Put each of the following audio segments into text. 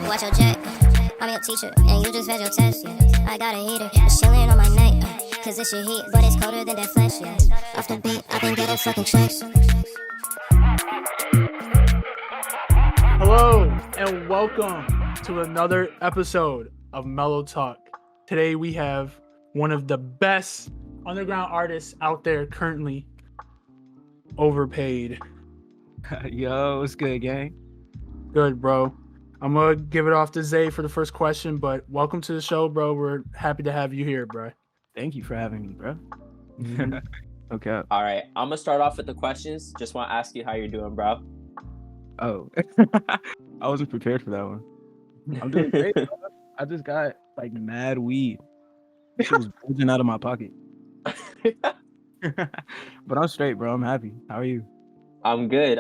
Watch your check. I'm your teacher, and you just read your test, yeah. I got a heater, it's chillin' on my neck, cause it's your heat, but it's colder than that flesh, yeah. Off the beat, I've been getting fucking checks. Hello, and welcome to another episode of Mellow Talk. Today we have one of the best underground artists out there currently, Overpade. Yo, what's good, gang? Good, bro. I'm gonna give it off to Zay for the first question, but welcome to the show, bro. We're happy to have you here, bro. Thank you for having me, bro. Okay. All right, I'm gonna start off with the questions. Just want to ask you how you're doing, bro. Oh, I wasn't prepared for that one. I'm doing great, bro. I just got like mad weed. It was bulging out of my pocket. But I'm straight, bro. I'm happy. How are you? I'm good.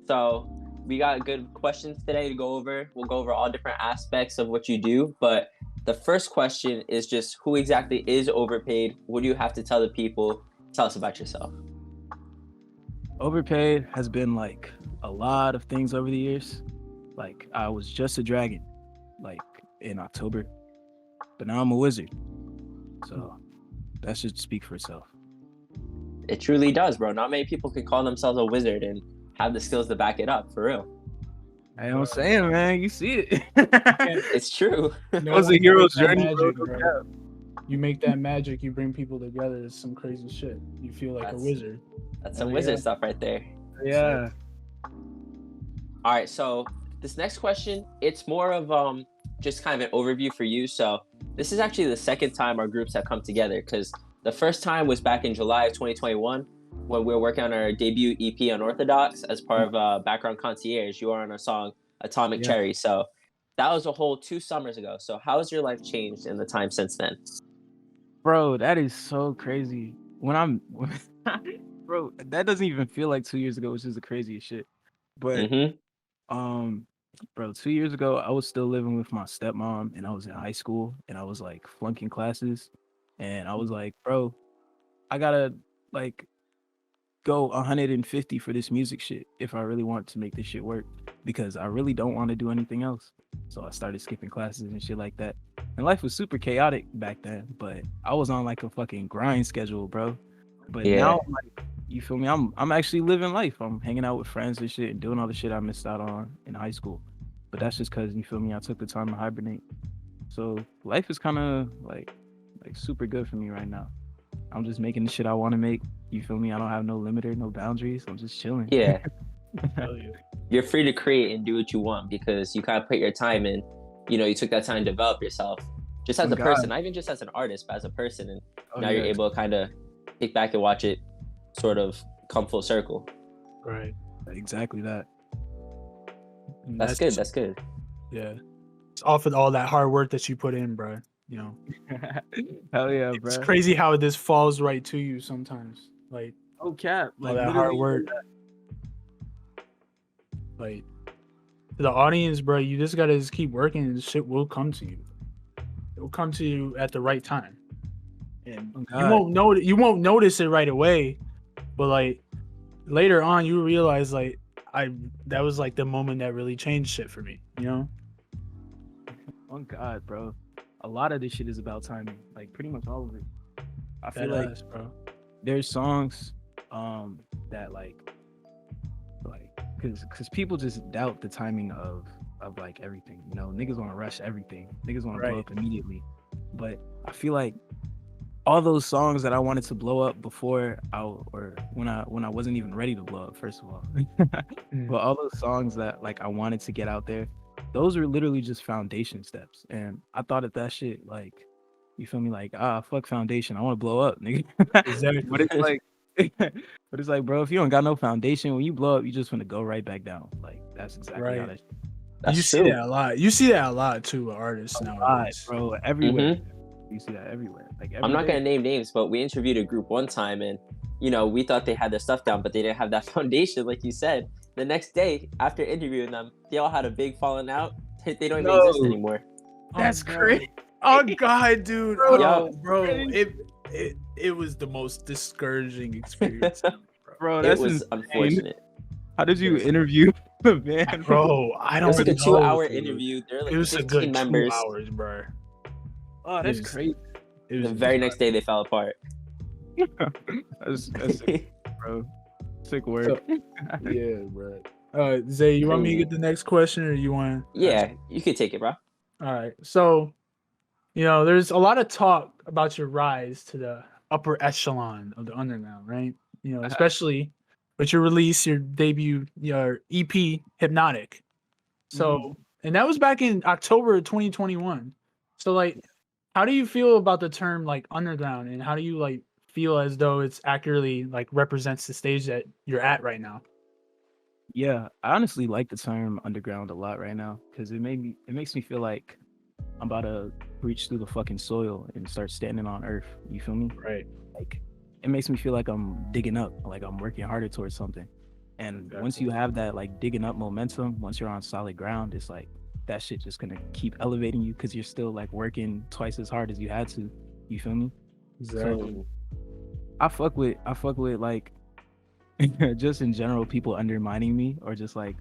So we got good questions today to go over. We'll go over all different aspects of what you do. But the first question is just who exactly is Overpaid? What do you have to tell the people? Tell us about yourself. Overpaid has been like a lot of things over the years. Like I was just a dragon, like in October, but now I'm a wizard. So that should speak for itself. It truly does, bro. Not many people can call themselves a wizard and have the skills to back it up, for real. Hey, I'm saying, man, you see it. It's true. It was a hero's journey, magic, bro. bro. You make that magic, you bring people together. It's some crazy shit. You feel like a wizard. That's some Oh, wizard yeah. stuff right there. Yeah. All right, so this next question, it's more of just kind of an overview for you. So this is actually the second time our groups have come together, because the first time was back in July of 2021 when we were working on our debut EP Unorthodox as part of Background Concierge. You were on our song Atomic Yeah. Cherry. So that was a whole 2 summers ago. So how has your life changed in the time since then? Bro, that is so crazy. Bro, that doesn't even feel like 2 years ago, which is the craziest shit. But bro, 2 years ago, I was still living with my stepmom, and I was in high school, and I was like flunking classes, and I was like, bro, I gotta like go 150 for this music shit if I really want to make this shit work, because I really don't want to do anything else. So I started skipping classes and shit like that. And life was super chaotic back then, but I was on like a fucking grind schedule, bro. But Yeah. now, like, you feel me? I'm actually living life. I'm hanging out with friends and shit and doing all the shit I missed out on in high school. But that's just because, you feel me, I took the time to hibernate. So life is kind of like super good for me right now. I'm just making the shit I want to make. You feel me? I don't have no limiter, no boundaries. I'm just chilling. Yeah. Hell yeah. You're free to create and do what you want because you kind of put your time in. You know, you took that time to develop yourself just as Oh, a God. person, not even just as an artist, but as a person. And Oh, now yeah. you're able to kind of kick back and watch it sort of come full circle. Right. Exactly that. And That's good. That's good. Yeah. It's off of all that hard work that you put in, bro. You know, Hell yeah, bro. it's crazy how this falls right to you sometimes. Like Oh, cap. all that hard work. Like to the audience, bro, you just gotta just keep working and shit will come to you. It will come to you at the right time. And Oh, you won't notice it right away, but like later on you realize like that was like the moment that really changed shit for me, you know? Oh God, bro. A lot of this shit is about timing. Like pretty much all of it. I feel That like is, bro. there's songs that like because people just doubt the timing of like everything. You know, niggas want to rush everything. Niggas want to blow Right. up immediately. But I feel like all those songs that I wanted to blow up before when I wasn't even ready to blow up, first of all. But all those songs that like I wanted to get out there, those are literally just foundation steps. And I thought of that shit like, you feel me, like fuck foundation, I want to blow up, nigga. Exactly. But it's like but it's like, bro, if you don't got no foundation, when you blow up, you just gonna go right back down. Like that's exactly how Right. that shit. That's you true. see that a lot. You see that a lot too with artists A lot, nowadays. bro, everywhere. You see that everywhere. Like I'm not every going day. to name names, but we interviewed a group one time and, you know, we thought they had their stuff down, but they didn't have that foundation, like you said. The next day, after interviewing them, they all had a big falling out. They don't even No. exist anymore. That's God. crazy. Oh God, dude. Bro, Oh, yeah. bro. It was the most discouraging experience. Bro, It that's was insane. unfortunate. How did you interview Man, Bro, I It was don't like a know. 2-hour Dude. interview. There were It like was a 15 good 2 members. hours, bro. oh, that's It was- crazy. It The was very next day, they fell apart. That's sick, bro. Sick work. yeah, bro. Zay, you want me to Crazy. get the next question, or you want? Yeah, you could take it, bro. All right. So, there's a lot of talk about your rise to the upper echelon of the underground, right? Especially with your release, your debut, your EP, Hypnotic. So, and that was back in October of 2021. So, like, how do you feel about the term like underground, and how do you like feel as though it's accurately like represents the stage that you're at right now? Yeah, I honestly like the term underground a lot right now because it makes me feel like I'm about to reach through the fucking soil and start standing on earth. You feel me? Right. Like it makes me feel like I'm digging up, like I'm working harder towards something. And once you have that like digging up momentum, once you're on solid ground, it's like that shit just gonna keep elevating you because you're still like working twice as hard as you had to. You feel me? Exactly. So I fuck with like just in general people undermining me or just like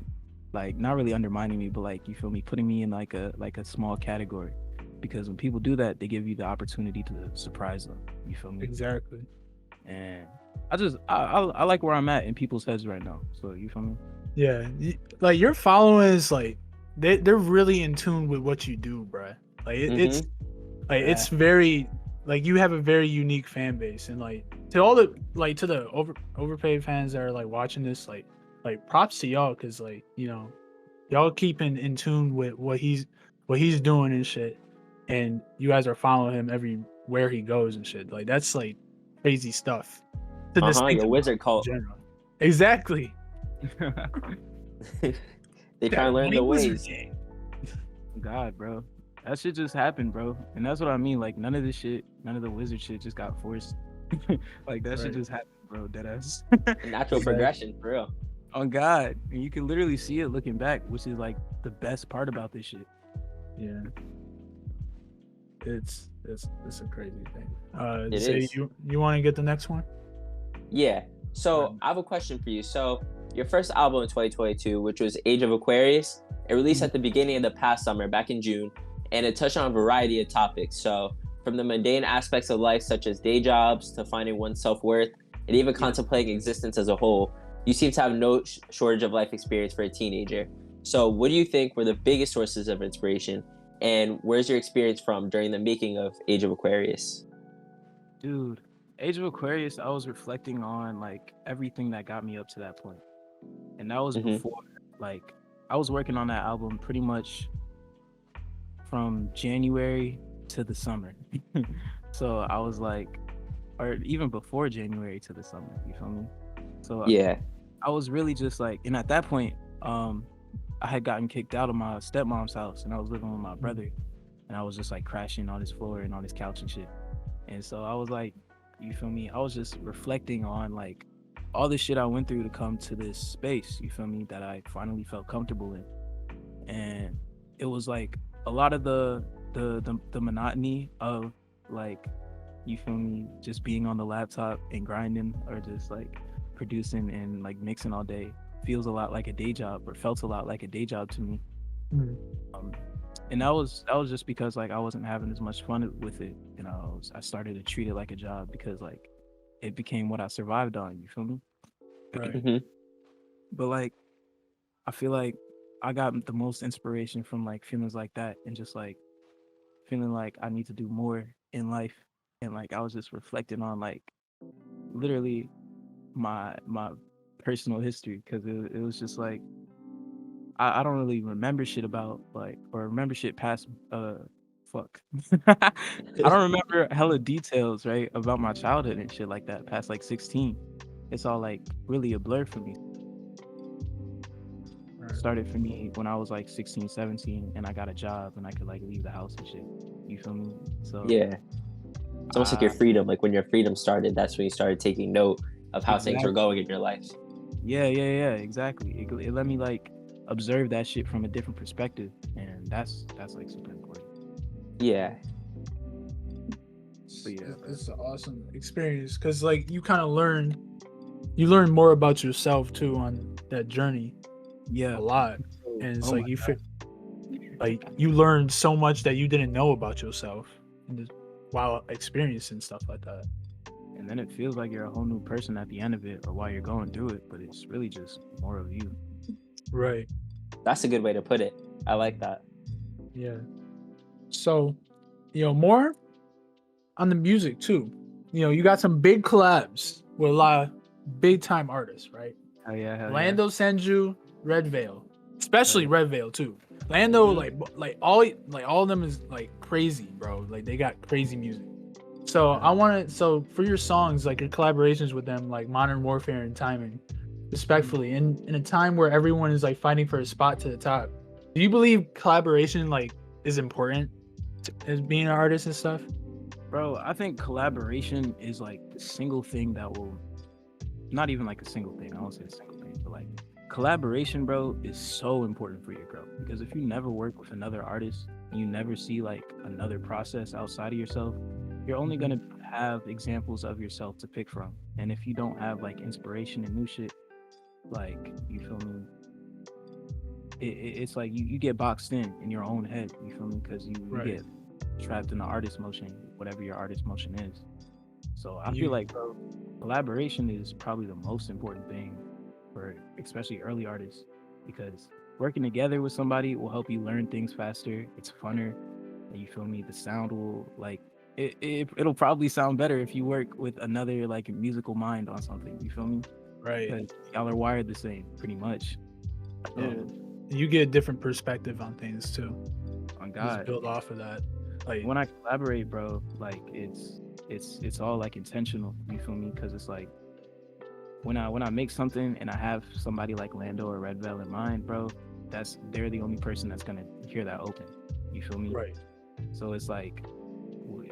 not really undermining me, but like you feel me, putting me in like a small category. Because when people do that, they give you the opportunity to surprise them. You feel me? Exactly. And I like where I'm at in people's heads right now. So you feel me? Yeah, like your followers, like they're really in tune with what you do, bruh. Like it's like it's very like you have a very unique fan base, and like to all the like to the overpaid fans that are like watching this, like props to y'all, because like y'all keeping in tune with what he's doing and shit, and you guys are following him everywhere he goes and shit. Like that's like crazy stuff. To Your wizard cult. general. Exactly. They try to learn the Wizard ways. game. God, bro. That shit just happened, bro. And that's what I mean. Like none of the wizard shit just got forced. Like that shit just happened, bro. Deadass. Natural progression, for real. On God. And you can literally see it looking back, which is like the best part about this shit. Yeah. It's a crazy thing. It Say is. you want to get the next one? Yeah. So I have a question for you. So your first album in 2022, which was Age of Aquarius, it released at the beginning of the past summer, back in June, and it touched on a variety of topics. So from the mundane aspects of life, such as day jobs, to finding one's self-worth, and even contemplating existence as a whole, you seem to have no shortage of life experience for a teenager. So what do you think were the biggest sources of inspiration, and where's your experience from during the making of Age of Aquarius? Dude, Age of Aquarius, I was reflecting on like everything that got me up to that point. And that was before, like, I was working on that album pretty much from January to the summer. So I was like, or even before January to the summer, you feel me? So Yeah. I was really just like, and at that point, I had gotten kicked out of my stepmom's house and I was living with my brother. And I was just like crashing on his floor and on his couch and shit. And so I was like, you feel me? I was just reflecting on like all the shit I went through to come to this space, you feel me, that I finally felt comfortable in. And it was like a lot of the monotony of like, you feel me, just being on the laptop and grinding or just like producing and like mixing all day feels a lot like a day job, or felt a lot like a day job to me. And that was just because like I wasn't having as much fun with it, and I started to treat it like a job because like it became what I survived on, you feel me? Right. But like I feel like I got the most inspiration from like feelings like that, and just like feeling like I need to do more in life. And like I was just reflecting on like literally my personal history, because it was just like I don't really remember shit about like, or remember shit past fuck. I don't remember hella details, right, about my childhood and shit like that past like 16. It's all like really a blur for me. Started for me when I was like 16, 17 and I got a job and I could like leave the house and shit. You feel me? So yeah, it's almost like your freedom. Like when your freedom started, that's when you started taking note of how things were going in your life. Yeah, exactly. It let me like observe that shit from a different perspective, and that's like super important. Yeah. But yeah, it's an awesome experience because like you kind of learn more about yourself too on that journey, Yeah. a lot, and it's Oh like my you God. like you learned so much that you didn't know about yourself while experiencing stuff like that. And then it feels like you're a whole new person at the end of it or while you're going through it, but it's really just more of you. Right. That's a good way to put it. I like that. Yeah. So, more on the music too. You got some big collabs with a lot of big time artists, right? Hell yeah. Lando Senju, Red Veil, especially Yeah. Red Veil too. Lando, like all of them is like crazy, bro. Like they got crazy music. So so for your songs, like your collaborations with them, like Modern Warfare and Timing, respectfully, in a time where everyone is like fighting for a spot to the top, do you believe collaboration like is important as being an artist and stuff? Bro, I think collaboration is like the single thing that will, not even like a single thing, I won't say a single thing, but like collaboration, bro, is so important for your growth. Because if you never work with another artist, you never see like another process outside of yourself, you're only gonna have examples of yourself to pick from. And if you don't have like inspiration and new shit, like, you feel me? It's like you get boxed in your own head, you feel me? Because you get trapped in the artist motion, whatever your artist motion is. So I feel like, bro, collaboration is probably the most important thing for especially early artists, because working together with somebody will help you learn things faster. It's funner, and you feel me? The sound will like it'll probably sound better if you work with another like musical mind on something. You feel me? Right. Because y'all are wired the same, pretty much. You get a different perspective on things too. On Just God, build off of that. Like when I collaborate, bro, like it's all like intentional. You feel me? Because it's like when I make something and I have somebody like Lando or Red Veil in mind, bro, they're the only person that's gonna hear that open. You feel me? Right. So it's like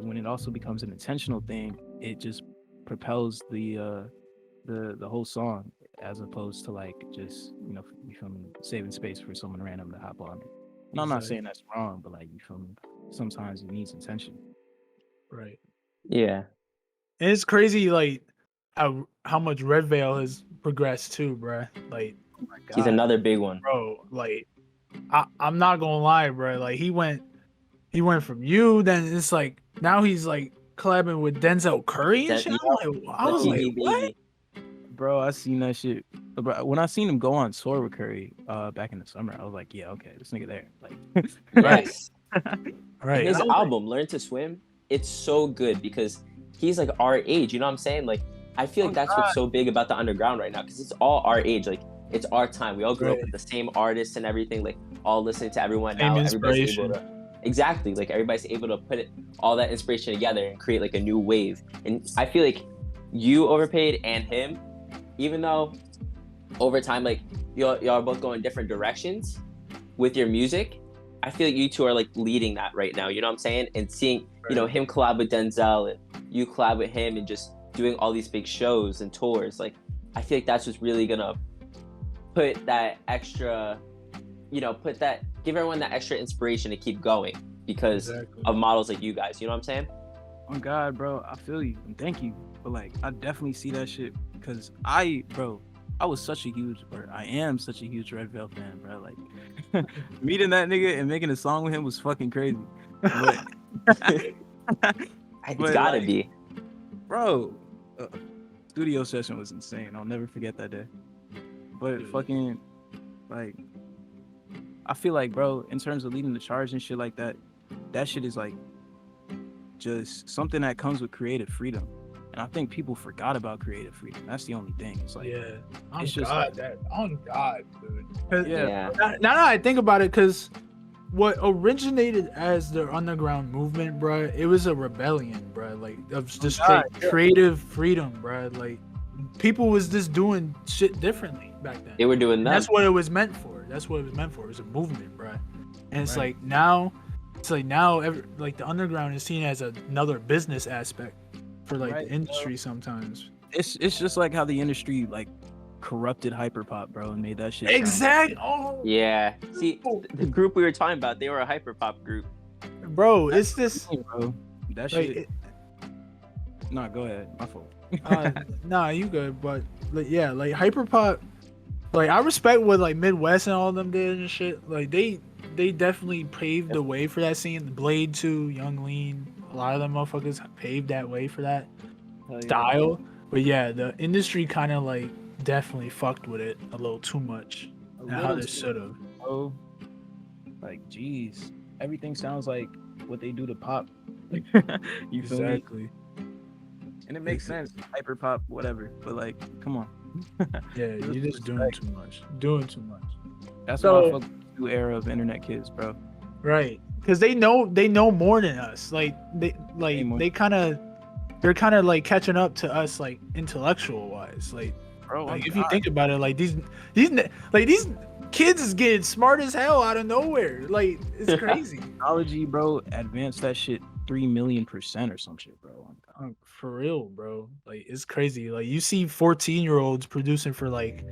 when it also becomes an intentional thing, it just propels the whole song, as opposed to like just you feel me, saving space for someone random to hop on it. And I'm not saying that's wrong, but like, you feel me, sometimes it needs intention. Right. Yeah. And it's crazy, like how much Red Veil has progressed too, bruh. Like, Oh my God, He's another big one. bro, like I'm not gonna lie, bro. Like he went from you, then it's like now he's like collabing with Denzel Curry and shit. I was like, TV what? baby. bro, I seen that shit. Bro, when I seen him go on tour with Curry back in the summer, I was like, yeah, okay, this nigga there. Like, Yes. Right. And his I was like, album, Learn to Swim, it's so good because he's like our age. You know what I'm saying? Like, I feel like that's what's so big about the underground right now, because it's all our age. Like, it's our time. We all grew up with the same artists and everything. Like, all listening to everyone. Same Now everybody's able inspiration. to exactly, like, everybody's able to put all that inspiration together and create like a new wave. And I feel like you, Overpaid, and him, even though over time, like, y'all are both going different directions with your music, I feel like you two are like leading that right now. You know what I'm saying? And seeing, him collab with Denzel and you collab with him and just doing all these big shows and tours. Like, I feel like that's what's really gonna put that extra, give everyone that extra inspiration to keep going because of models like you guys. You know what I'm saying? Oh God, bro, I feel you and thank you. But like, I definitely see that shit because I was such a huge, or I am such a huge Red Veil fan, bro. Like, meeting that nigga and making a song with him was fucking crazy. But it's gotta be, bro. Studio session was insane. I'll never forget that day. But fucking, like, I feel like, bro, in terms of leading the charge and shit like that, that shit is like just something that comes with creative freedom. And I think people forgot about creative freedom. That's the only thing. It's like, it's just God, dude. Yeah. Now that I think about it, because what originated as the underground movement, bro, it was a rebellion, bro. Like, of just creative freedom, bro. Like, people was just doing shit differently back then. They were doing that. That's what it was meant for. It was a movement, bro. And it's like now, like the underground is seen as another business aspect for like the industry sometimes. It's just like how the industry like corrupted hyperpop, bro, and made that shit. Exactly. Oh. Yeah. See, the group we were talking about, they were a hyperpop group. Bro, it's this. Bro, that shit. Nah, go ahead. My fault. Nah, you good, but like hyperpop. like I respect what like Midwest and all of them did and shit. Like they definitely paved the way for that scene. Blade 2, Young Lean, a lot of them motherfuckers paved that way for that style. But yeah, the industry kind of like definitely fucked with it a little too much. And how they should have. Oh, like geez, everything sounds like what they do to pop. You feel me? Exactly. And it makes sense, hyper pop, whatever. But like, come on. Yeah, you're just doing too much. Doing too much. That's So- why I fuck with the new era of internet kids, bro. Right, because they know more than us. Like they're kind of like catching up to us, like intellectual wise. Like, Bro, like if you think about it, like these kids is getting smart as hell out of nowhere. Like it's crazy. technology, bro, advanced that shit 3,000,000% or some shit, bro. For real, bro. Like it's crazy. Like you see 14-year-olds producing for like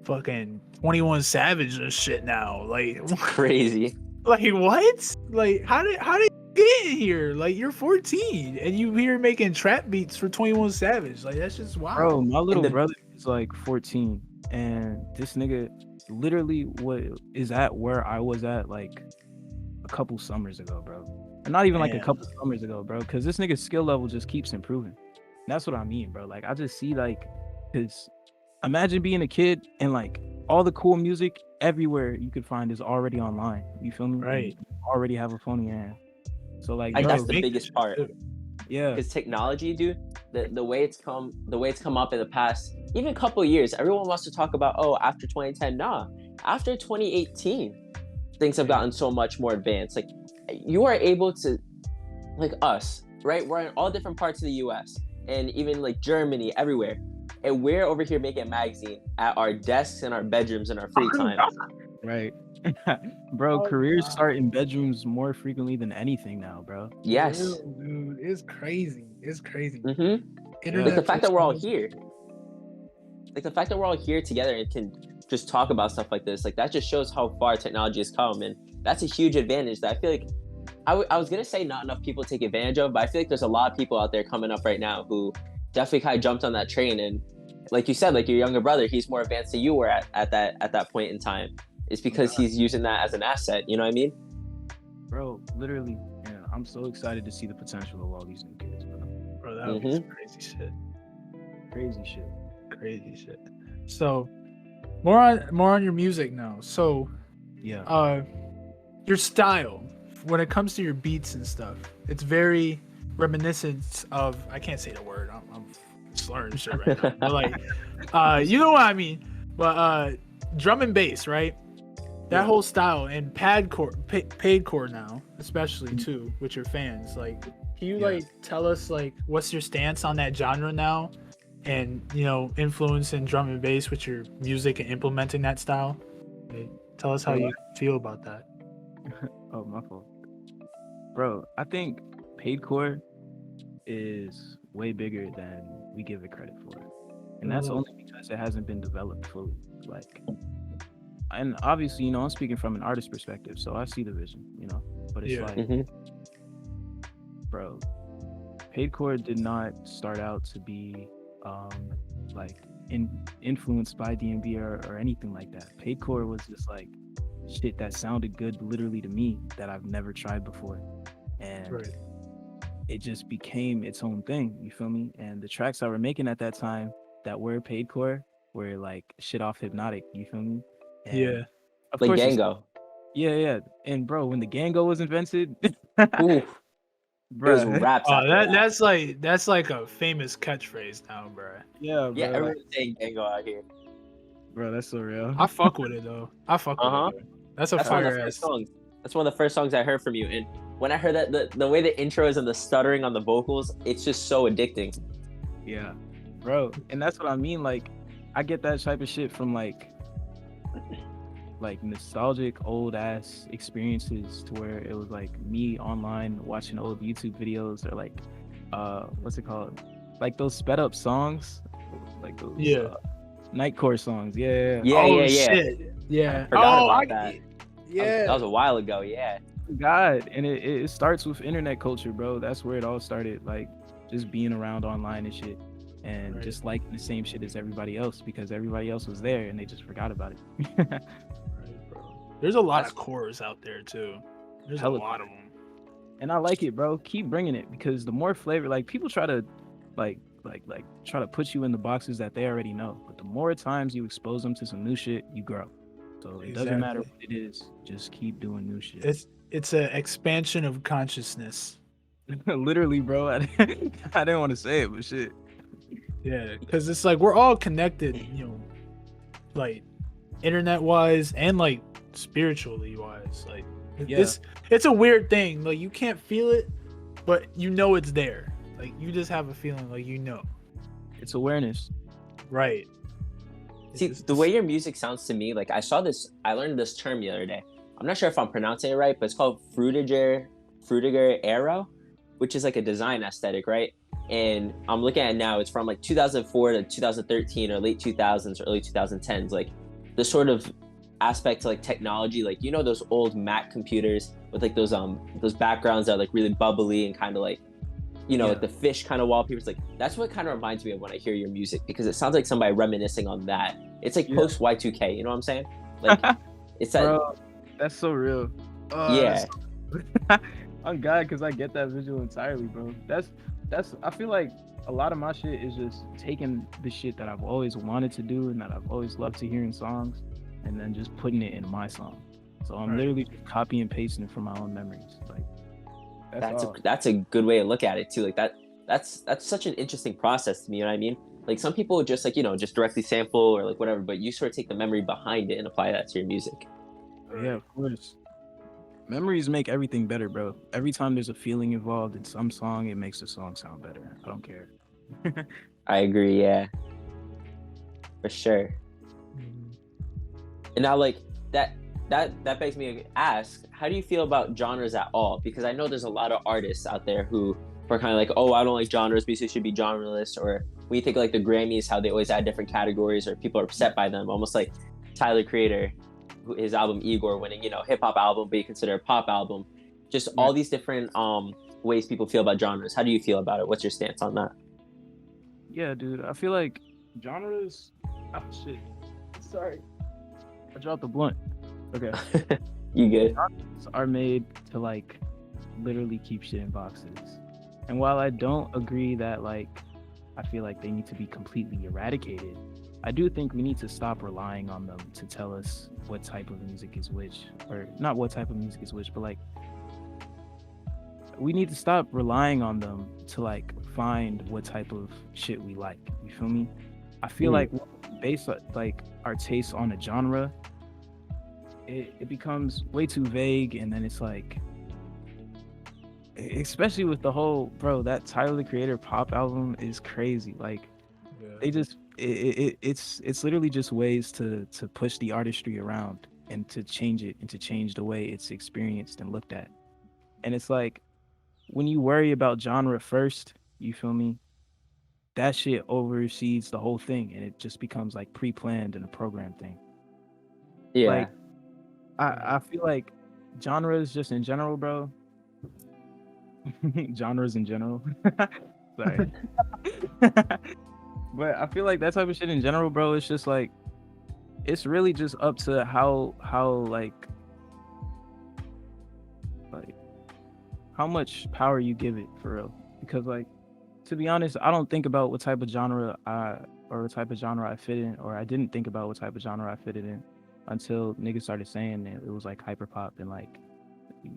fucking 21 Savage and shit now. Like Crazy. Like what? Like how did you get in here? Like you're 14 and you here making trap beats for 21 Savage. Like that's just wild. Bro, my little brother is like 14, and this nigga literally is at where I was at like a couple summers ago, bro. And not even like a couple summers ago, bro, because this nigga's skill level just keeps improving. That's what I mean, bro. Like I just see like, because imagine being a kid and like all the cool music everywhere you could find is already online. You feel me? Right. And you already have a phone in your hand. So like, That's bro, the biggest part. yeah. Because technology, dude, the way it's come up in the past, even couple years, everyone wants to talk about, oh, after 2010. Nah, after 2018, things have gotten so much more advanced. Like you are able to, like us, right? We're in all different parts of the U.S. and even like Germany, everywhere, and we're over here making a magazine at our desks in our bedrooms in our free time. Right. Bro, careers start in bedrooms more frequently than anything now, bro. Yes. Dude, it's crazy. It's crazy. Mm-hmm. Like the fact that we're all here. Like the fact that we're all here together and can just talk about stuff like this, like that just shows how far technology has come, and that's a huge advantage that I feel like I was gonna say not enough people take advantage of, but I feel like there's a lot of people out there coming up right now who definitely kind of jumped on that train. And like you said, like your younger brother, he's more advanced than you were at that point in time. It's because he's using that as an asset. You know what I mean? Bro, literally, yeah, I'm so excited to see the potential of all these new kids, bro. Bro, that would be some crazy shit. Crazy shit. Crazy shit. So more on your music now. So yeah, your style when it comes to your beats and stuff, it's very reminiscent of, I can't say the word, I'm slurring shit right now, but like you know what I mean, but drum and bass, right? That whole style, and Paidcore now, especially too, with your fans. Like, can you like tell us like what's your stance on that genre now, and you know, influencing drum and bass with your music and implementing that style? Like, tell us how you feel about that. Oh, my fault. Bro, I think Paidcore is way bigger than we give it credit for. And that's only because it hasn't been developed fully. Like, and obviously, you know, I'm speaking from an artist perspective, so I see the vision, you know. But it's like, bro, Paidcore did not start out to be like influenced by DMB or anything like that. Paidcore was just like shit that sounded good literally to me that I've never tried before. And it just became its own thing, you feel me? And the tracks I were making at that time that were Paidcore were like shit off Hypnotic, you feel me? And of like course Gango. Yeah. And bro, when the Gango was invented, Ooh, bro, it was raps. That's like a famous catchphrase now, bro. Yeah, Yeah, everyone's saying Gango out here. Bro, that's so real. I fuck with it though. I fuck with it. Bro. That's one of fire the ass first songs. That's one of the first songs I heard from you. And when I heard that, the way the intro is and the stuttering on the vocals, it's just so addicting. Yeah, bro. And that's what I mean. Like, I get that type of shit from like nostalgic old ass experiences to where it was like me online watching old YouTube videos or like what's it called? Like those sped up songs. Like those Nightcore songs. Yeah. Shit. Yeah. Forgot about that. Yeah. That was a while ago, yeah. God, and it starts with internet culture, bro. That's where it all started, like just being around online and shit. and just liking the same shit as everybody else because everybody else was there and they just forgot about it. Right, bro. There's a lot of cores out there too. There's a lot of them. And I like it, bro. Keep bringing it because the more flavor, like people try to try to put you in the boxes that they already know. But the more times you expose them to some new shit, you grow. So it doesn't matter what it is. Just keep doing new shit. It's an expansion of consciousness. Literally, bro. I didn't want to say it, but shit. Yeah, because it's like we're all connected, you know, like internet wise and like spiritually wise. Like it's a weird thing. Like you can't feel it, but you know it's there. Like you just have a feeling, like you know. It's awareness. Right. See, the way your music sounds to me, like I learned this term the other day. I'm not sure if I'm pronouncing it right, but it's called Frutiger Arrow, which is like a design aesthetic, right? And I'm looking at it now, it's from like 2004 to 2013 or late 2000s or early 2010s. Like the sort of aspect to like technology, like, you know, those old Mac computers with like those backgrounds that are like really bubbly and kind of like, you know, like the fish kind of wallpapers. Like that's what kind of reminds me of when I hear your music, because it sounds like somebody reminiscing on that. It's like post Y2K, you know what I'm saying? Like it's that. Bro, that's so real. Yeah. I'm God, because I get that visual entirely, bro. That's I feel like a lot of my shit is just taking the shit that I've always wanted to do and that I've always loved to hear in songs, and then just putting it in my song. So I'm literally just copy and pasting it from my own memories. Like that's a good way to look at it too. Like that's such an interesting process to me. You know what I mean? Like some people just like, you know, just directly sample or like whatever, but you sort of take the memory behind it and apply that to your music. Yeah, of course. Memories make everything better, bro. Every time there's a feeling involved in some song, it makes the song sound better. I don't care. I agree, yeah. For sure. Mm-hmm. And now like that begs me to ask, how do you feel about genres at all? Because I know there's a lot of artists out there who are kind of like, oh, I don't like genres, music should be genreless. Or when you think of like the Grammys, how they always add different categories, or people are upset by them, almost like Tyler Creator, his album Igor winning, you know, hip hop album, but you consider a pop album. Just all these different ways people feel about genres. How do you feel about it? What's your stance on that? Yeah, dude. I feel like genres. Oh shit. Sorry. I dropped the blunt. Okay. You good? Genres are made to like literally keep shit in boxes. And while I don't agree that like I feel like they need to be completely eradicated, I do think we need to stop relying on them to tell us what type of music is which, or not what type of music is which, but like we need to stop relying on them to like find what type of shit we like. You feel me? I feel like based like our taste on a genre, it becomes way too vague, and then it's like, especially with the whole, bro, that Tyler the Creator pop album is crazy. Like they just it's literally just ways to push the artistry around and to change it and to change the way it's experienced and looked at. And it's like when you worry about genre first, you feel me, that shit oversees the whole thing, and it just becomes like pre-planned and a program thing. Yeah. Like I feel like genres just in general, bro. Genres in general. Sorry. But I feel like that type of shit in general, bro, it's just like, it's really just up to how like how much power you give it, for real. Because like, to be honest, I don't think about what type of genre I fit in, or I didn't think about what type of genre I fitted in until niggas started saying it was like hyperpop and like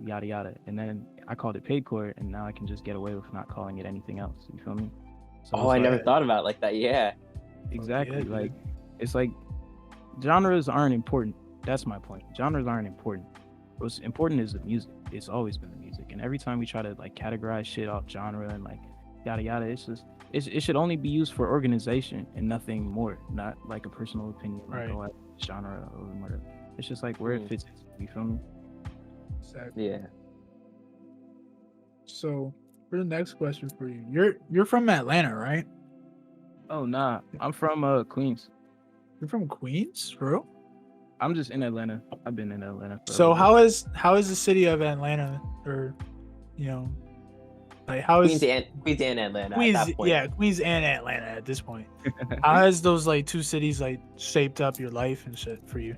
yada yada. And then I called it Paidcore, and now I can just get away with not calling it anything else. You feel me? So I never thought about it like that. Yeah. Exactly. Like it's like genres aren't important. That's my point. Genres aren't important. What's important is the music. It's always been the music. And every time we try to like categorize shit off genre and like yada yada, it's just it should only be used for organization and nothing more. Not like a personal opinion, like genre or whatever. It's just like where it fits. You feel me? Exactly. Yeah. So for the next question for you, you're from Atlanta, right? Oh nah, I'm from Queens. You're from Queens, bro? I'm just in Atlanta. I've been in Atlanta. So how is the city of Atlanta, or you know, Like how is Queens and Atlanta Queens? at that point. Yeah, Queens and Atlanta at this point. How has those like two cities like shaped up your life and shit for you?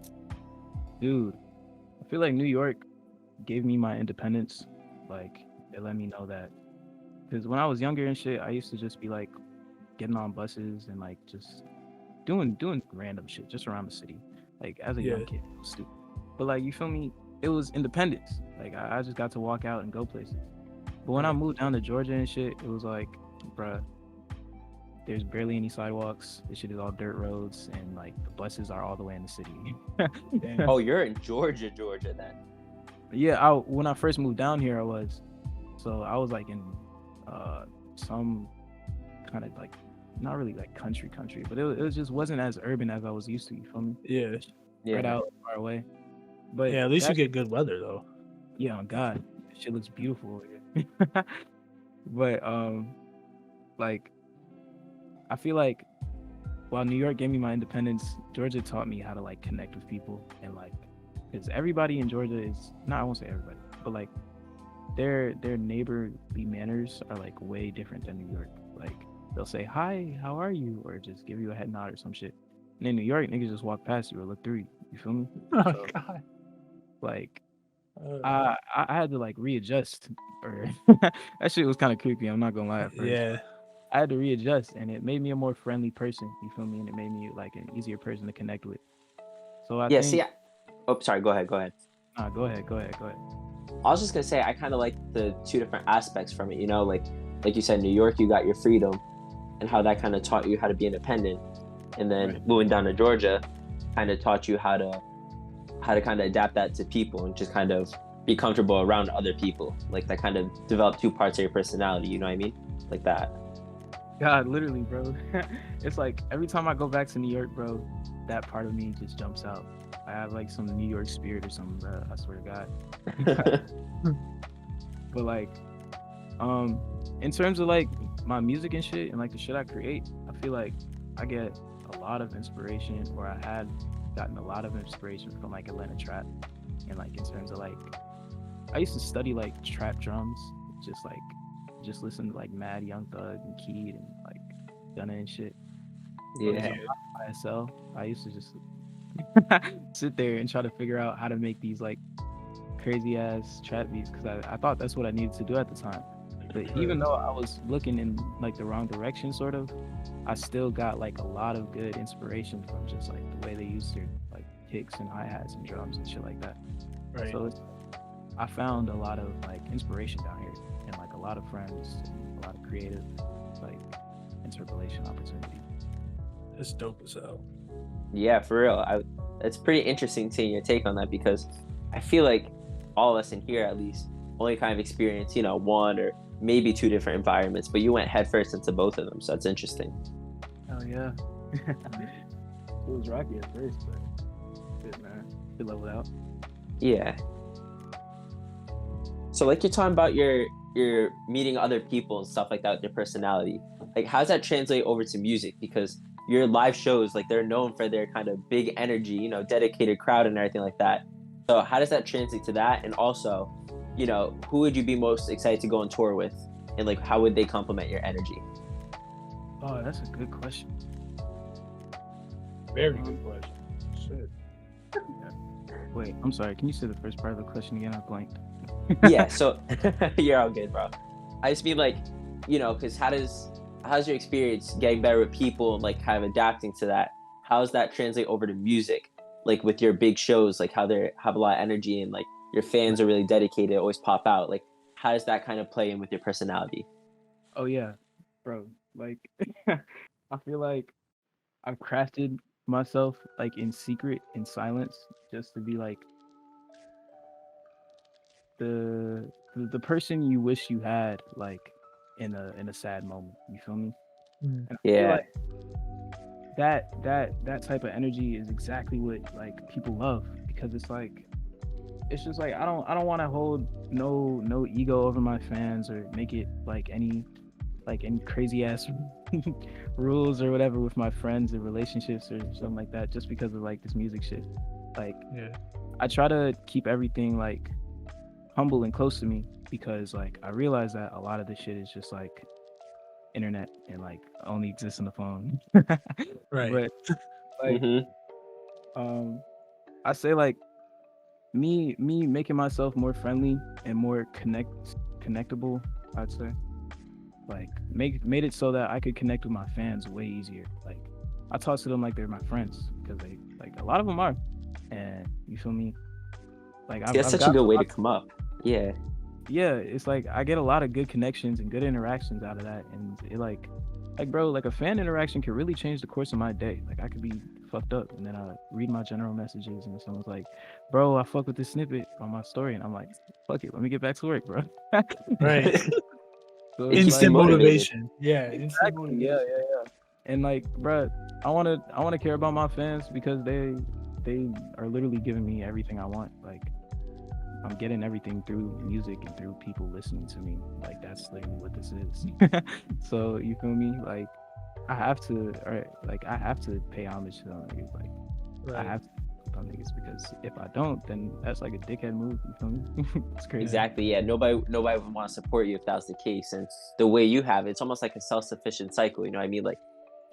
Dude, I feel like New York gave me my independence. Like, it let me know that. Because when I was younger and shit, I used to just be like getting on buses and like just doing random shit just around the city. Like, as a young kid, it was stupid. But like, you feel me? It was independence. Like, I just got to walk out and go places. But when I moved down to Georgia and shit, it was like, bruh, there's barely any sidewalks. This shit is all dirt roads, and like the buses are all the way in the city. Oh, you're in Georgia then. Yeah, when I first moved down here, I was like in some kind of like not really like country, but it just wasn't as urban as I was used to. You feel me? Yeah. Spread out far away. But yeah, at least you get good weather though. Yeah, on God, shit looks beautiful over here. But like, I feel like while New York gave me my independence, Georgia taught me how to like connect with people, and like, because everybody in Georgia is not, I won't say everybody, but like their neighborly manners are like way different than New York. Like, they'll say hi, how are you, or just give you a head nod or some shit. And in New York, niggas just walk past you or look through you. You feel me? Oh so, God. Like, I had to like readjust, or that shit was kind of creepy. I'm not gonna lie at first. Yeah. I had to readjust, and it made me a more friendly person. You feel me? And it made me like an easier person to connect with. So I think. Oh, sorry. Go ahead. Go ahead. I was just gonna say I kind of like the two different aspects from it. You know, like you said, New York, you got your freedom, and how that kind of taught you how to be independent, and then moving down to Georgia, kind of taught you how to kind of adapt that to people and just kind of be comfortable around other people. Like, that kind of developed two parts of your personality. You know what I mean? Like that. God, literally, bro. It's like every time I go back to New York, bro, that part of me just jumps out. I have like some New York spirit or something, bro. I swear to God. But like, in terms of like my music and shit and like the shit I create, I feel like I get a lot of inspiration, or I had gotten a lot of inspiration from like Atlanta trap. And like, in terms of like, I used to study like trap drums, just listen to like Mad Young Thug and Keed and like Gunna and shit. Yeah. ISL, I used to just sit there and try to figure out how to make these like crazy ass trap beats, because I thought that's what I needed to do at the time. But even though I was looking in like the wrong direction, sort of, I still got like a lot of good inspiration from just like the way they used their like kicks and hi-hats and drums and shit like that. Right. So I found a lot of like inspiration down here, and like a lot of friends, and a lot of creative like interpolation opportunities. It's dope as hell. Yeah, for real. It's pretty interesting seeing your take on that, because I feel like all of us in here at least only kind of experience, one or maybe two different environments, but you went headfirst into both of them, so that's interesting. Oh yeah. It was rocky at first, but good, man. Good level out. Yeah. So like, you're talking about your meeting other people and stuff like that with your personality. Like, how does that translate over to music? Because your live shows, like, they're known for their kind of big energy, dedicated crowd and everything like that. So how does that translate to that? And also, who would you be most excited to go on tour with? And like, how would they complement your energy? Oh, that's a good question. Very good question. Shit. Yeah. Wait, I'm sorry. Can you say the first part of the question again? I blanked. Yeah, so you're all good, bro. I just mean like, because how's your experience getting better with people and like kind of adapting to that? How does that translate over to music? Like, with your big shows, like how they have a lot of energy and like your fans are really dedicated, always pop out. Like, how does that kind of play in with your personality? Oh yeah, bro. Like, I feel like I've crafted myself like in secret, in silence, just to be like the person you wish you had, like in a sad moment. You feel me? Mm. And I feel Yeah. like that type of energy is exactly what like people love, because it's like, it's just like I don't want to hold no ego over my fans, or make it like any crazy ass rules or whatever with my friends and relationships or something like that, just because of like this music shit. Like, Yeah. I try to keep everything like humble and close to me, because like I realized that a lot of this shit is just like internet and like only exists on the phone. Right. But like I say like me making myself more friendly and more connectable, I'd say. Like made it so that I could connect with my fans way easier. Like I talk to them like they're my friends because they like a lot of them are, and you feel me. Like See, that's such a got good way to come up. Yeah. yeah, it's like I get a lot of good connections and good interactions out of that, and it like bro, like a fan interaction can really change the course of my day. Like I could be fucked up and then I read my general messages and someone's like, bro, I fuck with this snippet on my story, and I'm like, fuck it, let me get back to work, bro. Right. So It it's keeps you Instant like, motivated. motivation. Yeah. Instant exactly, yeah, motivation. yeah. And like, bro, I wanna care about my fans because they are literally giving me everything I want. Like I'm getting everything through music and through people listening to me. Like that's literally what this is. So you feel me? Like I have to, or like I have to pay homage to them niggas. Like I Right. have to pay them niggas because if I don't, then that's like a dickhead move. You feel me? It's crazy. Exactly. Yeah. Nobody would want to support you if that was the case. And the way you have it, it's almost like a self-sufficient cycle. You know what I mean? Like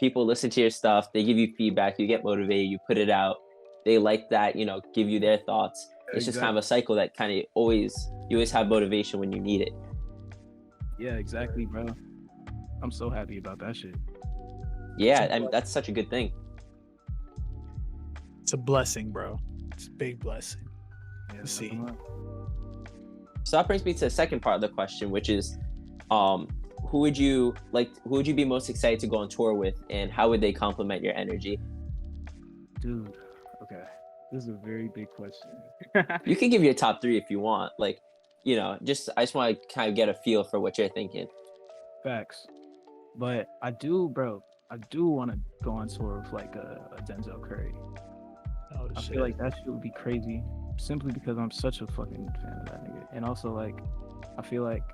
people listen to your stuff, they give you feedback, you get motivated, you put it out, they like that, give you their thoughts. It's just kind of a cycle that kind of you always have motivation when you need it. Yeah, exactly, bro. I'm so happy about that shit. Yeah, I mean, that's such a good thing. It's a blessing, bro. It's a big blessing. Yeah, Let's see. So that brings me to the second part of the question, which is, who would you be most excited to go on tour with, and how would they complement your energy? Dude, okay. This is a very big question. You can give your top 3 if you want. Like, I just want to kind of get a feel for what you're thinking. Facts. But I do want to go on tour with like a Denzel Curry. Oh, I shit. feel like that shit would be crazy simply because I'm such a fucking fan of that nigga. And also like I feel like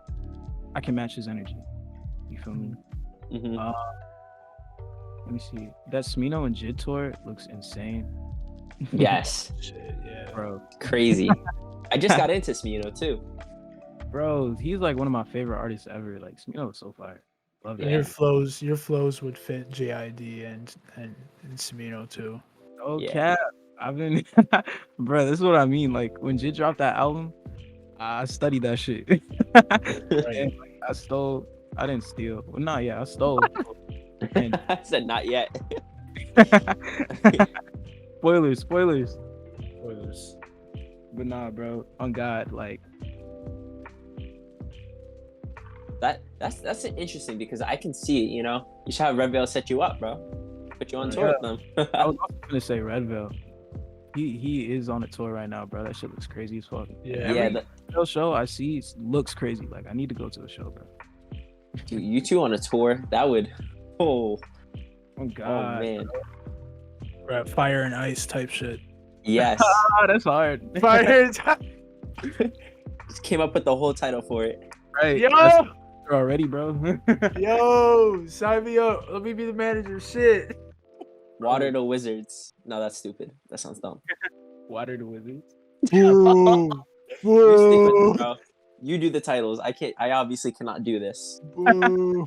I can match his energy. You feel me? Mm-hmm. Let me see. That Smino and Jid tour looks insane. Yes. Shit, yeah. Bro. Crazy. I just got into Smino too. Bro, he's like one of my favorite artists ever. Like Smino is so fire. Love that. Your flows would fit JID and Smino too. Oh Yeah. cap. I've been bro, this is what I mean. Like when Jid dropped that album, I studied that shit. And, like, I didn't steal. Well, nah, yeah, I stole. And I said not yet. spoilers. Spoilers. But nah, bro. On God, like That's interesting because I can see it. You should have Red Veil set you up, bro. Put you on tour with them. I was also gonna say Red Veil. He is on a tour right now, bro. That shit looks crazy as fuck. Yeah. Every show I see looks crazy. Like I need to go to a show, bro. Dude, you two on a tour, that would. Oh God. man. Right, fire and ice type shit. Yes. That's hard. Fire and Just came up with the whole title for it. Right. Yo, Already, bro. yo, sign me up. Let me be the manager. Shit. Water the Wizards. No, that's stupid. That sounds dumb. Water the Wizards. Boo. You stick with Boo. it, bro. You do the titles. I obviously cannot do this. Boo.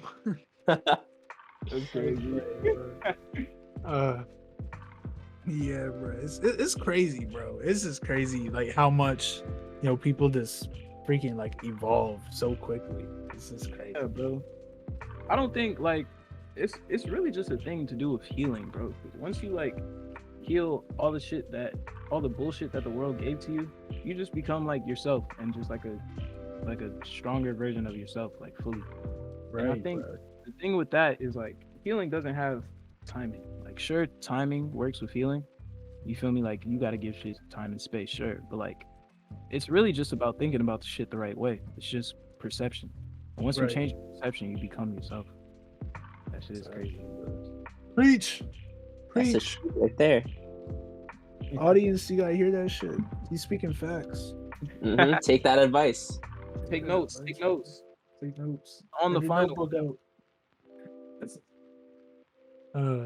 That's crazy. Yeah, bro. It's crazy, bro. It's just crazy, like how much people just freaking like evolve so quickly. This is crazy. Yeah, bro. I don't think like it's really just a thing to do with healing, bro. 'Cause once you like heal all the bullshit that the world gave to you, you just become like yourself and just like a stronger version of yourself, like fully. Right. And I think the thing with that is like healing doesn't have timing. Like sure, timing works with healing. You feel me? Like you got to give shit time and space, sure. But like it's really just about thinking about the shit the right way. It's just perception. And once you change perception, you become yourself. That shit is crazy. Preach. That's the Preach. shit right there. Audience, you gotta hear that shit. He's speaking facts. Mhm. Take that advice. Take notes. Take notes. Take notes. On the Every final. notebook out.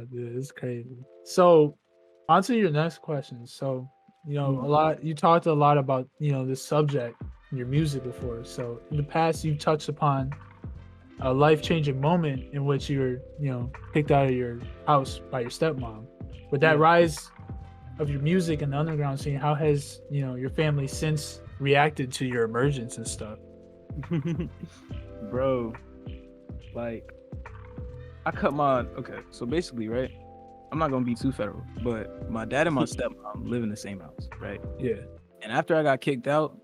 Dude, it's crazy. So, on to your next question. So, you talked a lot about, this subject, your music before. So in the past, you've touched upon a life-changing moment in which you were, kicked out of your house by your stepmom. With that rise of your music in the underground scene, how has, your family since reacted to your emergence and stuff? Bro, like, so basically, right? I'm not gonna be too federal, but my dad and my stepmom live in the same house, right? Yeah. And after I got kicked out,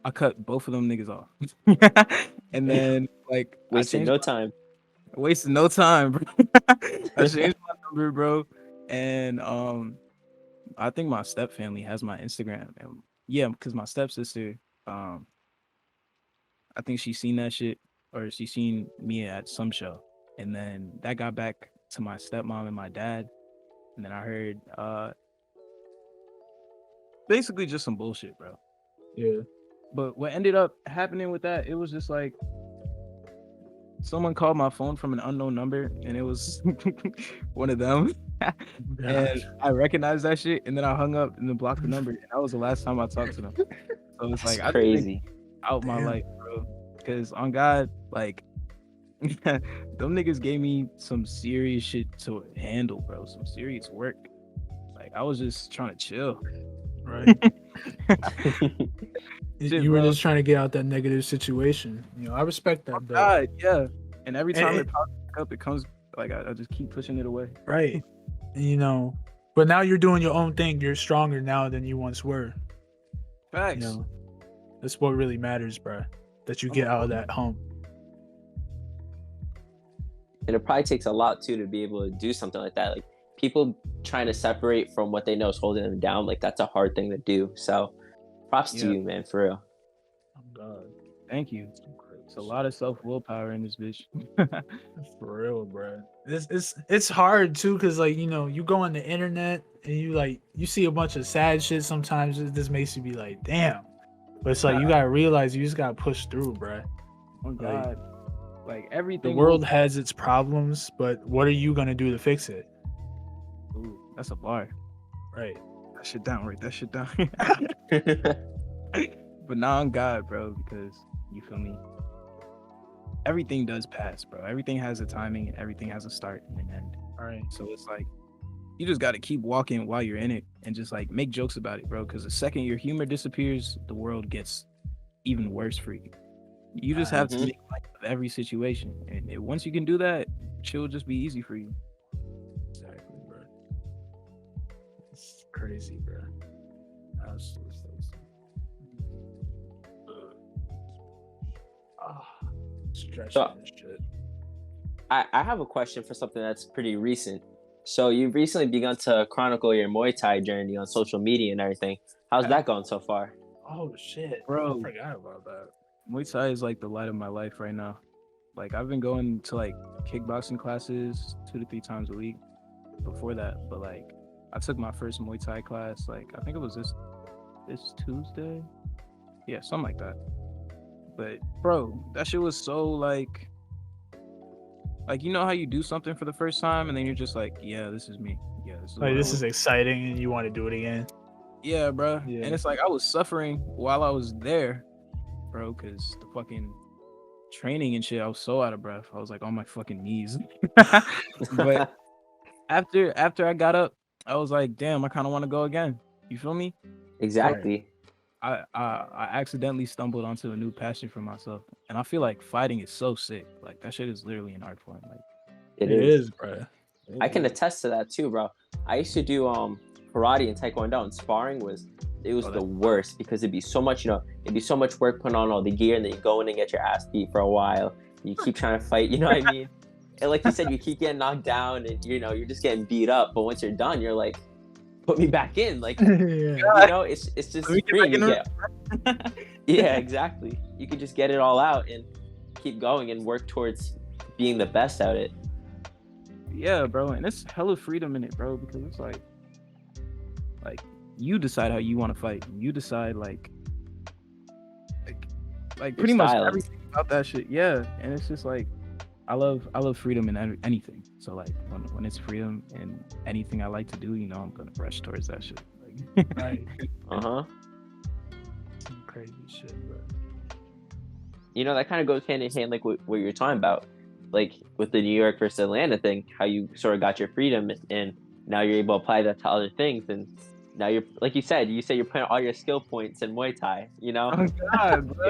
I cut both of them niggas off. And then like wasted no time. Wasted no time, bro. I changed my number, bro. And I think my step family has my Instagram. And yeah, because my stepsister, I think she's seen that shit, or she seen me at some show. And then that got back to my stepmom and my dad. And then I heard basically just some bullshit, bro. Yeah. But what ended up happening with that, it was just like someone called my phone from an unknown number, and it was one of them. And I recognized that shit, and then I hung up and then blocked the number, and that was the last time I talked to them. So it's That's like crazy. out my life, bro. Because on God, like them niggas gave me some serious shit to handle, bro. Some serious work. Like I was just trying to chill. Right. Shit, you were bro. just trying to get out that negative situation. I respect that, though. God, yeah. And every time And- it pops back up, it comes like I just keep pushing it away. Right. But now you're doing your own thing. You're stronger now than you once were. Facts. That's what really matters, bro. That you get out of that hump. And it probably takes a lot too to be able to do something like that. Like people trying to separate from what they know is holding them down. Like that's a hard thing to do. So props to you, man, for real. Oh God. Thank you. It's a lot of self-willpower in this bitch. For real, bro. It's hard too, cause like you go on the internet and you see a bunch of sad shit. Sometimes it just makes you be like, damn. But it's like you gotta realize you just gotta push through, bro. Oh God. Like everything. The world has its problems, but what are you gonna do to fix it? Ooh, that's a bar. Right. That shit down, right? That shit down. But now I'm God, bro, because you feel me? Everything does pass, bro. Everything has a timing and everything has a start and an end. All right. So it's like you just gotta keep walking while you're in it and just like make jokes about it, bro. Because the second your humor disappears, the world gets even worse for you. You just have to make light of every situation, and once you can do that, shit will just be easy for you. Exactly, bro. It's crazy, bro. Absolutely. Stretching and shit. I have a question for something that's pretty recent. So you've recently begun to chronicle your Muay Thai journey on social media and everything. How's that going so far? Oh shit, bro! I forgot about that. Muay Thai is like the light of my life right now. Like I've been going to like kickboxing classes 2 to 3 times a week before that, but like I took my first Muay Thai class like I think it was this Tuesday. Yeah, something like that. But bro, that shit was so like you know how you do something for the first time and then you're just like, yeah, this is me. Yeah, this is exciting and you want to do it again. Yeah, bro. Yeah. And it's like I was suffering while I was there, bro, because the fucking training and shit, I was so out of breath. I was like on my fucking knees. But after I got up, I was like, damn, I kind of want to go again. You feel me? Exactly. I accidentally stumbled onto a new passion for myself, and I feel like fighting is so sick. Like that shit is literally an art form. Like it is, bro. I can attest to that too, bro. I used to do karate and taekwondo, and sparring was the worst because it'd be so much, it'd be so much work putting on all the gear, and then you go in and get your ass beat for a while. You keep trying to fight, you know what I mean? And like you said, you keep getting knocked down, and you're just getting beat up. But once you're done, you're like, put me back in, like it's just free. Yeah, exactly. You could just get it all out and keep going and work towards being the best at it. Yeah, bro, and it's hella freedom in it, bro, because it's like you decide how you want to fight. You decide like pretty much everything about that shit. Yeah, and it's just like I love freedom in anything. So like when it's freedom in anything I like to do, I'm gonna rush towards that shit. Like, Right. Uh-huh. Some crazy shit, bro. that kind of goes hand in hand, like what you're talking about, like with the New York versus Atlanta thing, how you sort of got your freedom, and now you're able to apply that to other things, and now you're, like you said you're putting all your skill points in Muay Thai. Oh God, bro.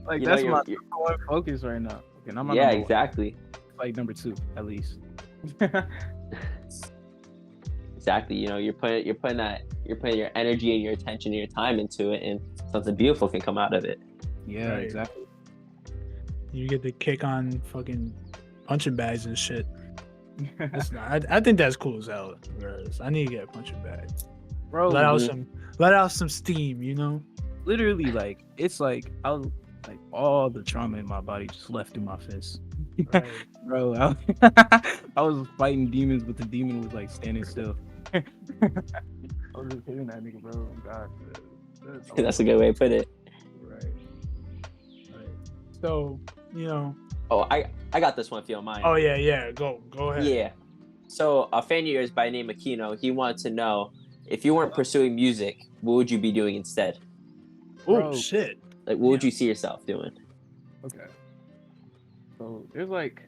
Like that's my number one focus right now. Okay, not my yeah, number exactly. one. Like number 2 at least. Exactly. You're putting your energy and your attention and your time into it, and something beautiful can come out of it. Yeah, Right. exactly. You get to kick on fucking punching bags and shit. I think that's cool as hell. Whereas I need to get a punching bag. Bro, Let out some steam, literally, like it's like I was like all the trauma in my body just left in my fist. Right. Bro, I was fighting demons, but the demon was like standing still. I was just hitting that nigga, bro. Oh, God. That's a good way to put it. Right. So, Oh, I got this one if you don't mind. Oh yeah. Go ahead. Yeah. So a fan of yours by the name of Kino, he wanted to know, if you weren't pursuing music, what would you be doing instead? Oh Bro. shit. Like, what would you see yourself doing? Okay. So there's like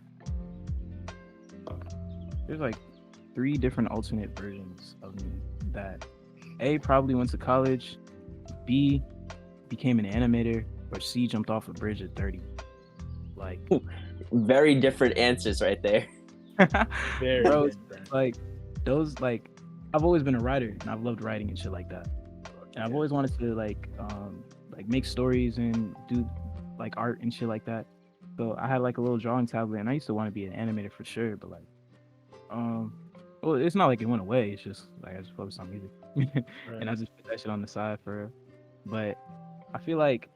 3 different alternate versions of me that A, probably went to college, B, became an animator, or C, jumped off a bridge at 30. Like, Very different answers right there. Very bro, different. like those, like I've always been a writer and I've loved writing and shit like that. And I've always wanted to like make stories and do like art and shit like that. So I had like a little drawing tablet and I used to want to be an animator for sure, but like well, it's not like it went away, it's just like I just focused on music. And I just put that shit on the side for real. But I feel like,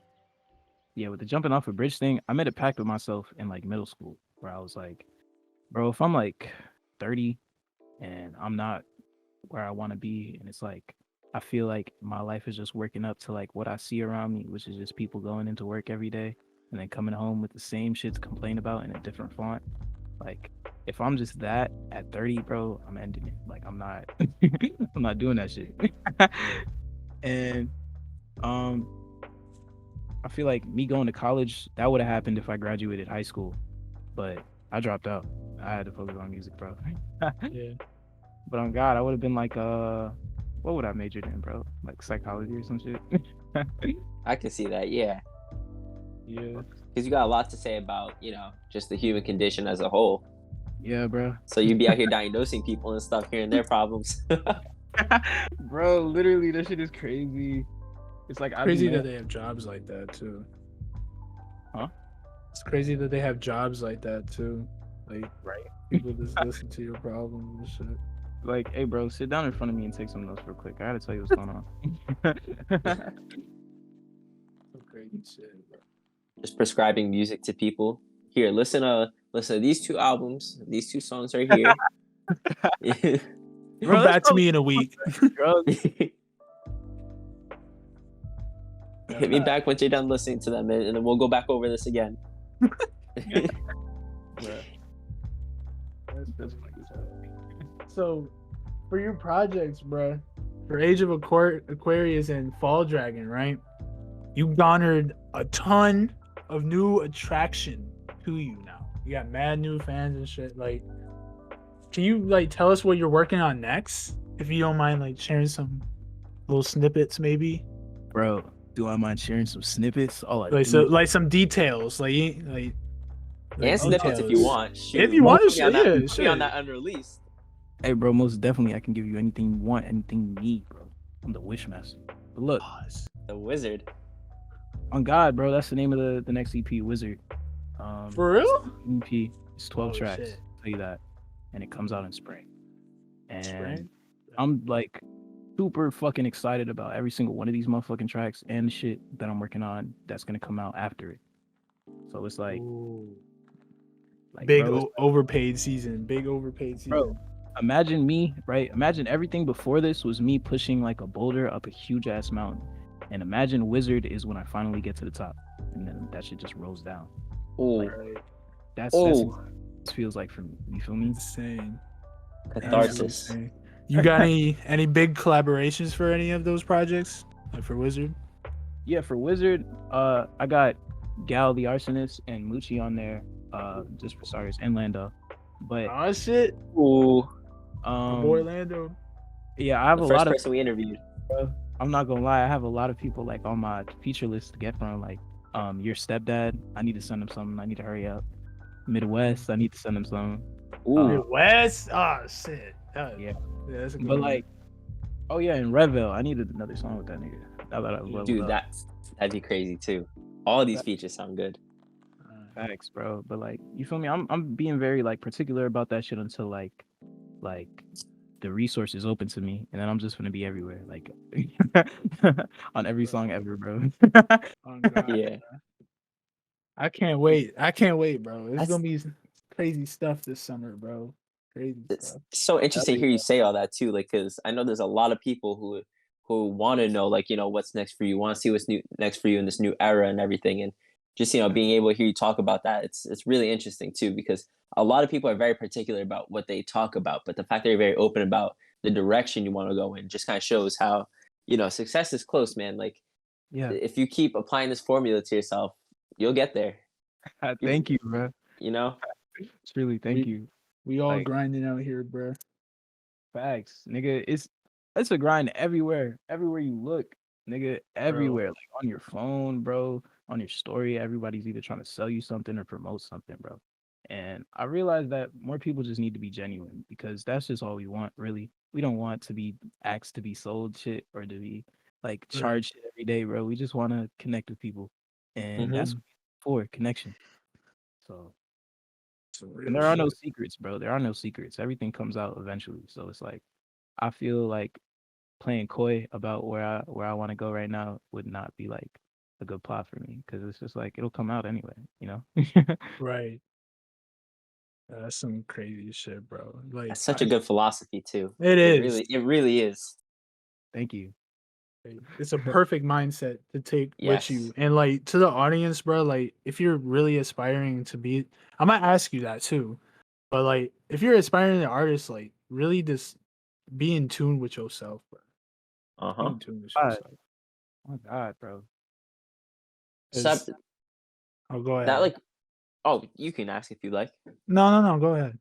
yeah, with the jumping off a bridge thing, I made a pact with myself in like middle school where I was like, bro, if I'm like 30 and I'm not where I want to be, and it's like I feel like my life is just working up to like what I see around me, which is just people going into work every day and then coming home with the same shit to complain about in a different font. Like, if I'm just that at 30, bro, I'm ending it. Like, I'm not I'm not doing that shit. And I feel like me going to college, that would have happened if I graduated high school, but I dropped out. I had to focus on music, bro. Yeah. But on God, I would have been like, what would I majored in, bro? Like psychology or some shit. I can see that, yeah. Yeah. Because you got a lot to say about, just the human condition as a whole. Yeah, bro. So you'd be out here diagnosing people and stuff, hearing their problems. Bro, literally, that shit is crazy. It's like Crazy that they have jobs like that too. Huh? It's crazy that they have jobs like that too. Like, right. People just listen to your problems and shit. Like, hey, bro, sit down in front of me and take some notes real quick. I gotta tell you what's going on. Some crazy shit, bro. Just prescribing music to people. Here, listen to these 2 albums. These 2 songs right here. Come back to me in a week. Bro, Hit me back once you're done listening to them, and then we'll go back over this again. that's funny as hell. So, for your projects, bro, for Age of Aquarius and Fall Dragon, right? You garnered a ton of new attraction to you now. You got mad new fans and shit. Like, can you like tell us what you're working on next? If you don't mind, like sharing some little snippets, maybe. Bro, do I mind sharing some snippets? All I Like do- like some details, like And snippets if you details. want. Shoot. If you want to, Put me on that- yeah, put me on that unreleased. Hey, bro, most definitely I can give you anything you want, anything you need, bro. I'm the wish master. But look, The wizard. on God, bro, that's the name of the next EP, Wizard. For real? EP. It's 12 Oh, tracks. shit. I'll tell you that. And it comes out in spring. And Spring? I'm like super fucking excited about every single one of these motherfucking tracks and the shit that I'm working on that's gonna come out after it. So it's like, Ooh. like Big bro, overpaid season. Big overpaid season. Bro. Imagine me, right? Imagine everything before this was me pushing like a boulder up a huge ass mountain. And imagine Wizard is when I finally get to the top. And then that shit just rolls down. Oh, Right. That's Oh. what this feels like for me. You feel me? Insane. catharsis. Insane. You got any big collaborations for any of those projects? Like for Wizard? Yeah, for Wizard, I got Gal the Arsonist and Moochie on there, just for starters, and Lando. But Oh shit, Ooh, my boy um, Lando. yeah, I have the a first lot of. person we interviewed. I'm not gonna lie, I have a lot of people like on my feature list to get from, like your stepdad. I need to send him something. I need to hurry up. Midwest, I need to send him something. Ooh, Midwest. Oh shit. Yeah, Yeah, that's a good but one. like, oh yeah, in Redville, I needed another song with that nigga. Now that I've leveled dude, up. that'd be crazy too. All these features sound good. Facts, bro. But like, you feel me? I'm being very like particular about that shit until like the resources open to me, and then I'm just gonna be everywhere, like on every song ever, bro. Oh god. Yeah, I can't wait. I can't wait, bro. It's that's gonna be some crazy stuff this summer, bro. Crazy it's stuff. so Hell interesting to yeah. hear you say all that too. Like, cause I know there's a lot of people who want to know, like, what's next for you, want to see what's new next for you in this new era and everything, and just being able to hear you talk about that, it's really interesting too, because a lot of people are very particular about what they talk about, but the fact that you're very open about the direction you want to go in just kind of shows how success is close, man. Like, Yeah. if you keep applying this formula to yourself, you'll get there. You, Thank you, bro. you know. Truly, thank We you. we all Like, grinding out here, bro. facts, nigga. It's a grind everywhere you look, nigga. Bro. Everywhere, like on your phone, bro, on your story. Everybody's either trying to sell you something or promote something, bro. And I realized that more people just need to be genuine, because that's just all we want, really. We don't want to be asked to be sold shit or to be like Right. charged shit every day, bro. We just want to connect with people, and Hmm. that's what we're for connection. So, Some and real there are no shit. secrets, bro. There are no secrets. Everything comes out eventually. So it's like, I feel like playing coy about where I want to go right now would not be like a good plot for me, because it's just like it'll come out anyway, you know. Right. That's some crazy shit, bro. Like That's such a good philosophy too. it It is. really is. Thank you. It's a perfect mindset to take with you. Yes. And like to the audience, bro, like if you're really aspiring to be I might ask you that too. But like if you're aspiring to artist, like really just be in tune with yourself, bro. Uh Be huh. in tune with God, yourself. oh my God, bro. So 'Cause oh go that, ahead. like, oh, you can ask if you like. No, go ahead.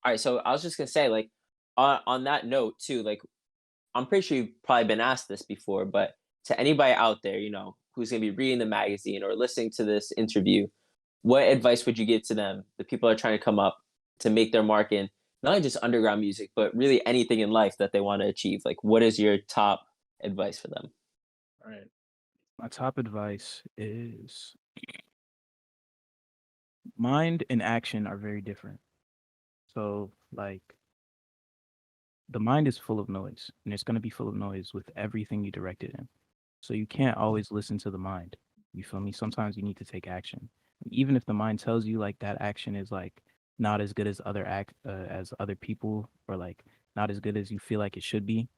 All right. So I was just gonna say, like, on that note too, like, I'm pretty sure you've probably been asked this before, but to anybody out there, who's gonna be reading the magazine or listening to this interview, what advice would you give to them? The people that are trying to come up to make their mark in not only just underground music, but really anything in life that they want to achieve. Like, what is your top advice for them? All right. My top advice is mind and action are very different. So like, the mind is full of noise, and it's going to be full of noise with everything you direct it in. So you can't always listen to the mind. You feel me? Sometimes you need to take action. Even if the mind tells you like that action is like not as good as as other people, or like not as good as you feel like it should be,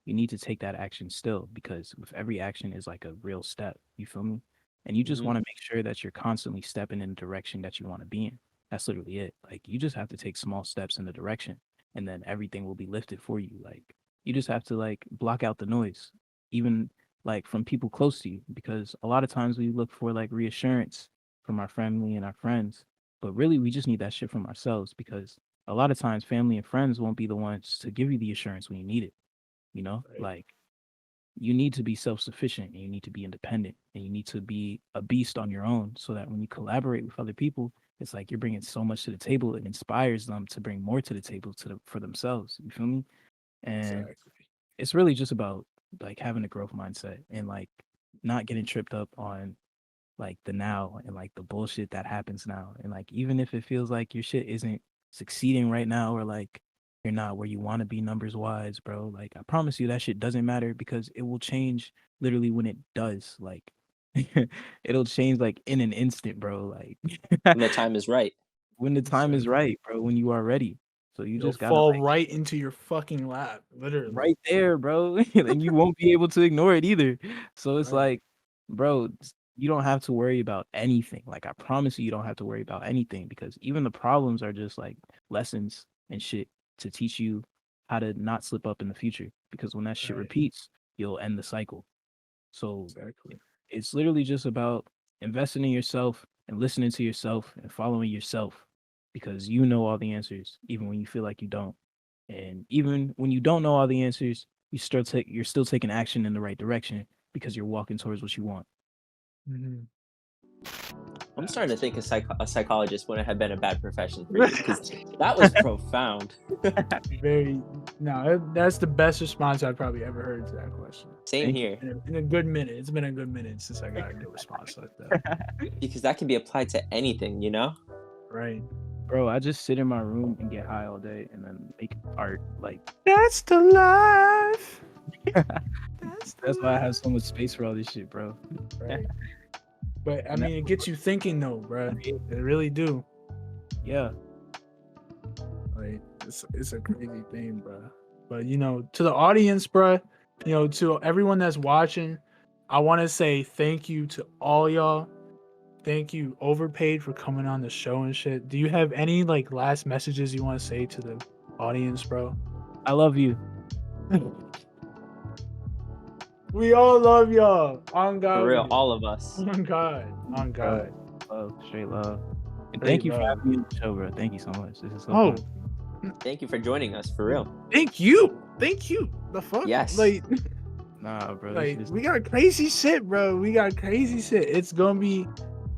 you need to take that action still, because with every action is like a real step. You feel me? And you just Hmm. want to make sure that you're constantly stepping in the direction that you want to be in. That's literally it. Like, you just have to take small steps in the direction, and then everything will be lifted for you. Like, you just have to like block out the noise, even like from people close to you, because a lot of times we look for like reassurance from our family and our friends, but really we just need that shit from ourselves, because a lot of times family and friends won't be the ones to give you the assurance when you need it. Right. Like, you need to be self-sufficient, and you need to be independent, and you need to be a beast on your own, so that when you collaborate with other people, it's like you're bringing so much to the table, it inspires them to bring more to the table for themselves. You feel me? And Exactly. it's really just about like having a growth mindset, and like not getting tripped up on like the now and like the bullshit that happens now. And like, even if it feels like your shit isn't succeeding right now, or like you're not where you want to be numbers wise, bro, like I promise you that shit doesn't matter, because it will change literally when it does. Like, it'll change like in an instant, bro. Like, When the time is right. when the time is Exactly. right, bro, when you are ready. So you It'll just gotta fall like right into your fucking lap, literally. right there, bro. And you won't be able to ignore it either. So it's Right. like, bro, you don't have to worry about anything. Like, I promise you, you don't have to worry about anything, because even the problems are just like lessons and shit to teach you how to not slip up in the future. Because when that shit Right. repeats, you'll end the cycle. So Exactly. it's literally just about investing in yourself, and listening to yourself and following yourself, because you know all the answers, even when you feel like you don't. And even when you don't know all the answers, you're still taking action in the right direction because you're walking towards what you want. Mhm. I'm starting to think a psychologist wouldn't have been a bad profession for you because that was profound. That's the best response I've probably ever heard to that question. Same here. In a good minute. It's been a good minute since I got a good response like that. Because that can be applied to anything, you know? Right. Bro, I just sit in my room and get high all day and then make art. Like, That's the life. that's why I have so much space for all this shit, bro. Right. But I mean, it gets you thinking though, bro. It really do. Yeah. Like it's a crazy thing, bro. But you know, to the audience, bro, you know, to everyone that's watching, I want to say thank you to all y'all. Thank you, Overpade, for coming on the show and shit. Do you have any like last messages you want to say to the audience, bro? I love you. We all love y'all. On God. For real, all of us. On God. On God. Love, straight love. And Straight thank you for love. having me on the show, bro. Thank you so much. This is so Oh, fun. Thank you for joining us, for real. thank you. Thank you. The fuck? Yes. Like, Nah, bro. like we got crazy shit, bro. We got crazy shit. It's gonna be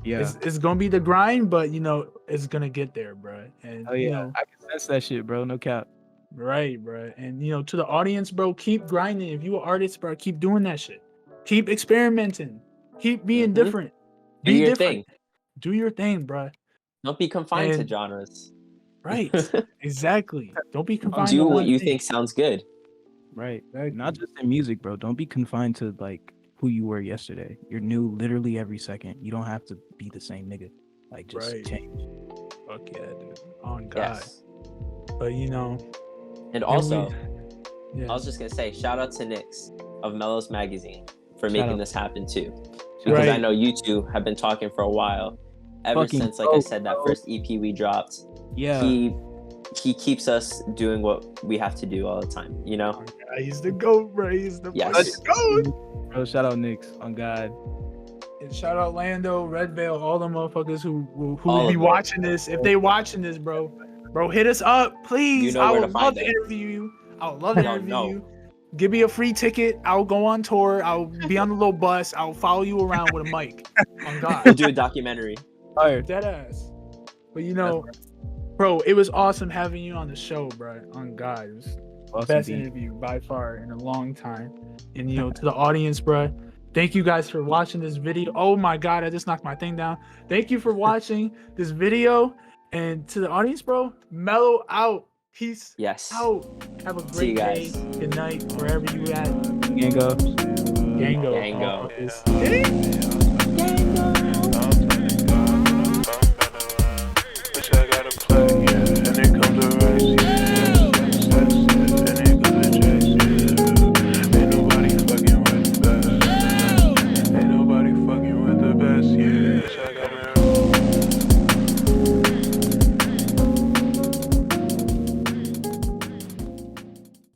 yeah. it's gonna be the grind, but you know, it's gonna get there, bro. And Oh yeah, you know, I can sense that shit, bro. No cap. right, bro. And you know, to the audience, bro, keep grinding. If you an artist, bro, keep doing that shit. Keep experimenting. Keep being Mhm. different. Do Be your different. thing. Do your thing, bro. Don't be confined to And- genres. Right. Exactly. Don't be confined Do to what one you thing. think sounds good. Right. Exactly. Not just in music, bro. Don't be confined to like who you were yesterday. You're new literally every second. You don't have to be the same nigga. Like just Right. change. Fuck yeah, dude. On God. Yes. But you know, And also, yeah. I was just gonna say, shout out to Nix of Mellows Magazine for Shout making out. this happen too. Because I know you two have been talking for a while. Ever Fucking since, like I said, that first EP we dropped. Yeah. He keeps us doing what we have to do all the time, you know? He's the GOAT, bro. He's the Yes. fucking GOAT. Bro, shout out Knicks on God. And shout out Lando, Red Veil, all the motherfuckers who All will be of it. watching this. If they watching this, bro, hit us up, please. You know I where would to love find to them. interview you. I would love to Y'all interview know. you. Give me a free ticket. I'll go on tour. I'll be on the little bus. I'll follow you around with a mic. On We'll God. do a documentary. Fire. Dead ass. But you know, bro, it was awesome having you on the show, bro. On God. It was Awesome best beat. interview by far in a long time. And you know, to the audience, bro, thank you guys for watching this video. Oh my God, I just knocked my thing down. Thank you for watching this video. And to the audience, bro, Mellow out. Peace Yes. out. Have a See you great day. guys. Good night, wherever you at. Gango. Gango. Gango. motherfuckers.